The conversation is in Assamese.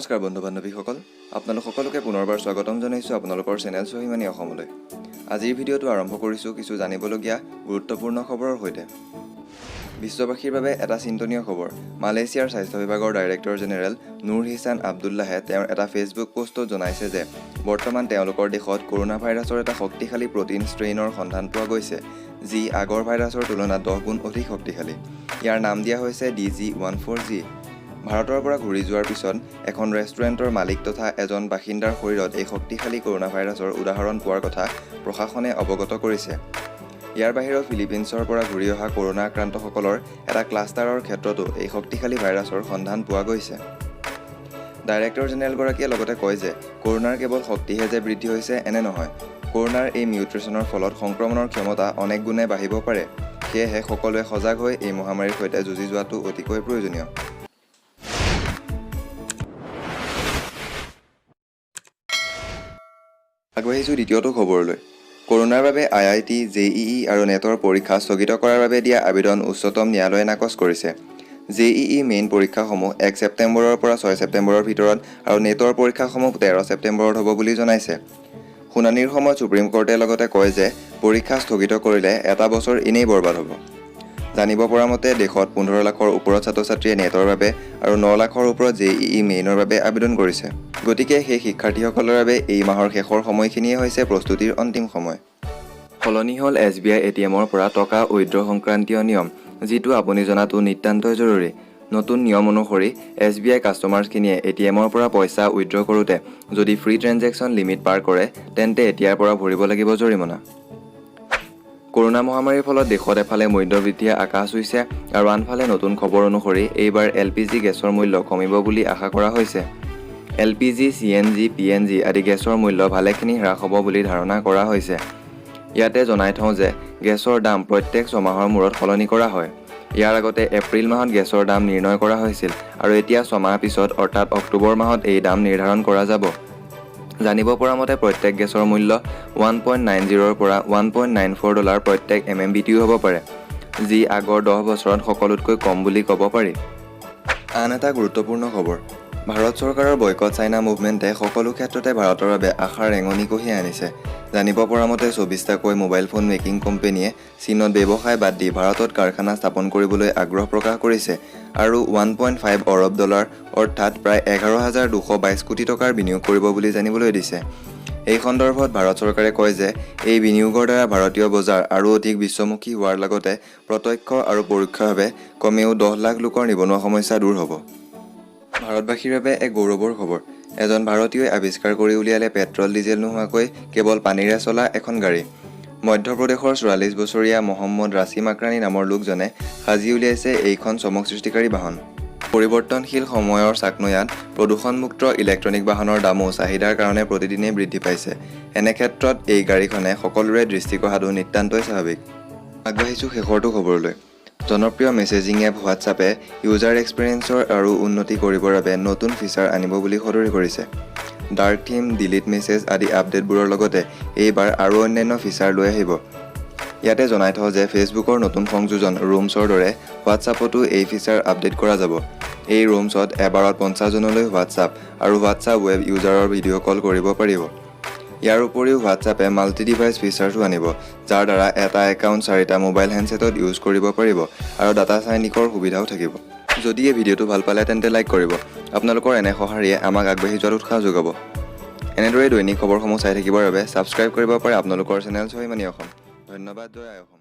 নমস্কাৰ বন্ধু বান্ধৱীসকল, আপোনালোক সকলোকে পুনৰবাৰ স্বাগতম জনাইছোঁ আপোনালোকৰ চেনেল স্বাভিমানী অসমলৈ। আজিৰ ভিডিঅ'টো আৰম্ভ কৰিছোঁ কিছু জানিবলগীয়া গুৰুত্বপূৰ্ণ খবৰৰ সৈতে। বিশ্ববাসীৰ বাবে এটা চিন্তনীয় খবৰ। মালয়েছিয়াৰ স্বাস্থ্য বিভাগৰ ডাইৰেক্টৰ জেনেৰেল নুৰ হিছান আব্দুল্লাহে তেওঁৰ এটা ফেচবুক পোষ্টত জনাইছে যে বৰ্তমান তেওঁলোকৰ দেশত কৰোনা ভাইৰাছৰ এটা শক্তিশালী প্ৰটিন ষ্ট্ৰেইনৰ সন্ধান পোৱা গৈছে, যি আগৰ ভাইৰাছৰ তুলনাত 10 গুণ অধিক শক্তিশালী। ইয়াৰ নাম দিয়া হৈছে DG14G। ভাৰতৰ পৰা ঘূৰি যোৱাৰ পিছত এখন ৰেষ্টুৰেণ্টৰ মালিক তথা এজন বাসিন্দাৰ শৰীৰত এই শক্তিশালী কৰোনা ভাইৰাছৰ উদাহৰণ পোৱাৰ কথা প্ৰশাসনে অৱগত কৰিছে। ইয়াৰ বাহিৰেও ফিলিপিনছৰ পৰা ঘূৰি অহা কৰোনা আক্ৰান্তসকলৰ এটা ক্লাষ্টাৰৰ ক্ষেত্ৰতো এই শক্তিশালী ভাইৰাছৰ সন্ধান পোৱা গৈছে। ডাইৰেক্টৰ জেনেৰেলগৰাকীয়ে লগতে কয় যে কৰোনাৰ কেৱল শক্তিহে যে বৃদ্ধি হৈছে এনে নহয়, কৰোনাৰ এই মিউটেশ্যনৰ ফলত সংক্ৰমণৰ ক্ষমতা অনেক গুণে বাঢ়িব পাৰে। সেয়েহে সকলোৱে সজাগ হৈ এই মহামাৰীৰ সৈতে যুঁজি যোৱাটো অতিকৈ প্ৰয়োজনীয়। আগবাঢ়িছোঁ দ্বিতীয়টো খবৰলৈ। কৰোনাৰ বাবে IIT, JEE আৰু নেটৰ পৰীক্ষা স্থগিত কৰাৰ বাবে দিয়া আবেদন উচ্চতম ন্যায়ালয়ে নাকচ কৰিছে। JEE মেইন পৰীক্ষাসমূহ 1 ছেপ্টেম্বৰৰ পৰা 6 ছেপ্টেম্বৰৰ ভিতৰত আৰু নেটৰ পৰীক্ষাসমূহ 13 ছেপ্টেম্বৰত হ'ব বুলি জনাইছে। শুনানিৰ সময়ত সুপ্ৰিম কোৰ্টে লগতে কয় যে পৰীক্ষা স্থগিত কৰিলে এটা বছৰ এনেই বৰবাদ হ'ব। জানিব পৰা মতে দেশত 15 লাখৰ ওপৰত ছাত্ৰ-ছাত্ৰীয়ে নেটৰ বাবে আৰু 9 লাখৰ ওপৰত JEE মেইনৰ বাবে আবেদন কৰিছে। গতিকে সেই শিক্ষাৰ্থীসকলৰ বাবে এই মাহৰ শেষৰ সময়খিনিয়ে হৈছে প্ৰস্তুতিৰ অন্তিম সময়। সলনি হ'ল SBI ATMৰ পৰা টকা উইথড্ৰ সংক্ৰান্তীয় নিয়ম, যিটো আপুনি জনাটো নিতান্তই জৰুৰী। নতুন নিয়ম অনুসৰি SBI কাষ্টমাৰ্ছখিনিয়ে ATMৰ পৰা পইচা উইথড্ৰ কৰোঁতে যদি ফ্ৰী ট্ৰেঞ্জেকশ্যন লিমিট পাৰ কৰে তেন্তে এতিয়াৰ পৰা ভৰিব লাগিব জৰিমনা। কৰোনা মহামাৰীৰ ফলত দেশত এফালে মূল্যবৃদ্ধিয়ে আকাশ চুইছে আৰু আনফালে নতুন খবৰ অনুসৰি এইবাৰ LPG গেছৰ মূল্য কমিব বুলি আশা কৰা হৈছে। LPG, CNG, PNG আদি গেছৰ মূল্য ভালেখিনি হ্ৰাস হ'ব বুলি ধাৰণা কৰা হৈছে। ইয়াতে জনাই থওঁ যে গেছৰ দাম প্ৰত্যেক 6 মাহৰ মূৰত সলনি কৰা হয়। ইয়াৰ আগতে এপ্ৰিল মাহত গেছৰ দাম নিৰ্ণয় কৰা হৈছিল আৰু এতিয়া 6 মাহ পিছত অৰ্থাৎ অক্টোবৰ মাহত এই দাম নিৰ্ধাৰণ কৰা যাব। জানিব পৰা মতে প্ৰত্যেক গেছৰ মূল্য $1.90 পৰা $1.94 প্ৰত্যেক MMBTU হ'ব পাৰে, যি আগৰ 10 বছৰত সকলোতকৈ কম বুলি ক'ব পাৰি। আন এটা গুৰুত্বপূৰ্ণ খবৰ। ভাৰত চৰকাৰৰ বয়কট চাইনা মুভমেণ্টে সকলো ক্ষেত্ৰতে ভাৰতৰ বাবে আশাৰ ৰেঙনি কঢ়িয়াই আনিছে। জানিব পৰা মতে 24টাকৈ মোবাইল ফোন মেকিং কোম্পানীয়ে চীনত ব্যৱসায় বাদ দি ভাৰতত কাৰখানা স্থাপন কৰিবলৈ আগ্ৰহ প্ৰকাশ কৰিছে আৰু $1.5 অৰব অৰ্থাৎ প্ৰায় 11,222 কোটি টকাৰ বিনিয়োগ কৰিব বুলি জানিবলৈ দিছে। এই সন্দৰ্ভত ভাৰত চৰকাৰে কয় যে এই বিনিয়োগৰ দ্বাৰা ভাৰতীয় বজাৰ আৰু অধিক বিশ্বমুখী হোৱাৰ লগতে প্ৰত্যক্ষ আৰু পৰোক্ষভাৱে কমেও 10 লাখ লোকৰ নিবনুৱা সমস্যা দূৰ হ'ব। ভাৰতবাসীৰ বাবে এক গৌৰৱৰ খবৰ। এজন ভাৰতীয়ই আৱিষ্কাৰ কৰি উলিয়ালে পেট্ৰল ডিজেল নোহোৱাকৈ কেৱল পানীৰে চলা এখন গাড়ী। মধ্যপ্ৰদেশৰ 44 বছৰীয়া মহম্মদ ৰাছিম আক্ৰানী নামৰ লোকজনে সাজি উলিয়াইছে এইখন চমক সৃষ্টিকাৰী বাহন। পৰিৱৰ্তনশীল সময়ৰ চাকনৈয়াত প্ৰদূষণমুক্ত ইলেক্ট্ৰনিক বাহনৰ দামো চাহিদাৰ কাৰণে প্ৰতিদিনেই বৃদ্ধি পাইছে। এনে ক্ষেত্ৰত এই গাড়ীখনে সকলোৰে দৃষ্টি কঢ়াটো নিতান্তই স্বাভাৱিক। আগবাঢ়িছোঁ শেষৰটো খবৰলৈ। জনপ্ৰিয় মেছেজিং এপ হোৱাটছআপে ইউজাৰ এক্সপিৰিয়েন্সৰ আৰু উন্নতি কৰিবৰ বাবে নতুন ফিচাৰ আনিব বুলি সদৰি কৰিছে। ডাৰ্ক থিম, ডিলিট মেছেজ আদি আপডেটবোৰৰ লগতে এইবাৰ আৰু অন্যান্য ফিচাৰ লৈ আহিব। ইয়াতে জনাই থওঁ যে ফেচবুকৰ নতুন সংযোজন ৰুমছৰ দৰে হোৱাটছআপতো এই ফিচাৰ আপডেট কৰা যাব। এই ৰুমছত এবাৰত 50 জনলৈ হোৱাটছআপ আৰু হোৱাটছআপ ৱেব ইউজাৰৰ ভিডিঅ' কল কৰিব পাৰিব। ইয়াৰ উপৰিও হোৱাটছআপে মাল্টি ডিভাইচ ফিচাৰছো আনিব, যাৰ দ্বাৰা এটা একাউণ্ট 4টা মোবাইল হেণ্ডছেটত ইউজ কৰিব পাৰিব আৰু ডাটা চাইনিকৰ সুবিধাও থাকিব। যদি এই ভিডিঅ'টো ভাল পালে তেন্তে লাইক কৰিব। আপোনালোকৰ এনে সঁহাৰিয়ে আমাক আগবাঢ়ি যোৱাত উৎসাহ যোগাব। এনেদৰে দৈনিক খবৰসমূহ চাই থাকিবৰ বাবে ছাবস্ক্ৰাইব কৰিব পাৰে আপোনালোকৰ চেনেল স্বাভিমানী অসম। ধন্যবাদ। জয় আই অসম।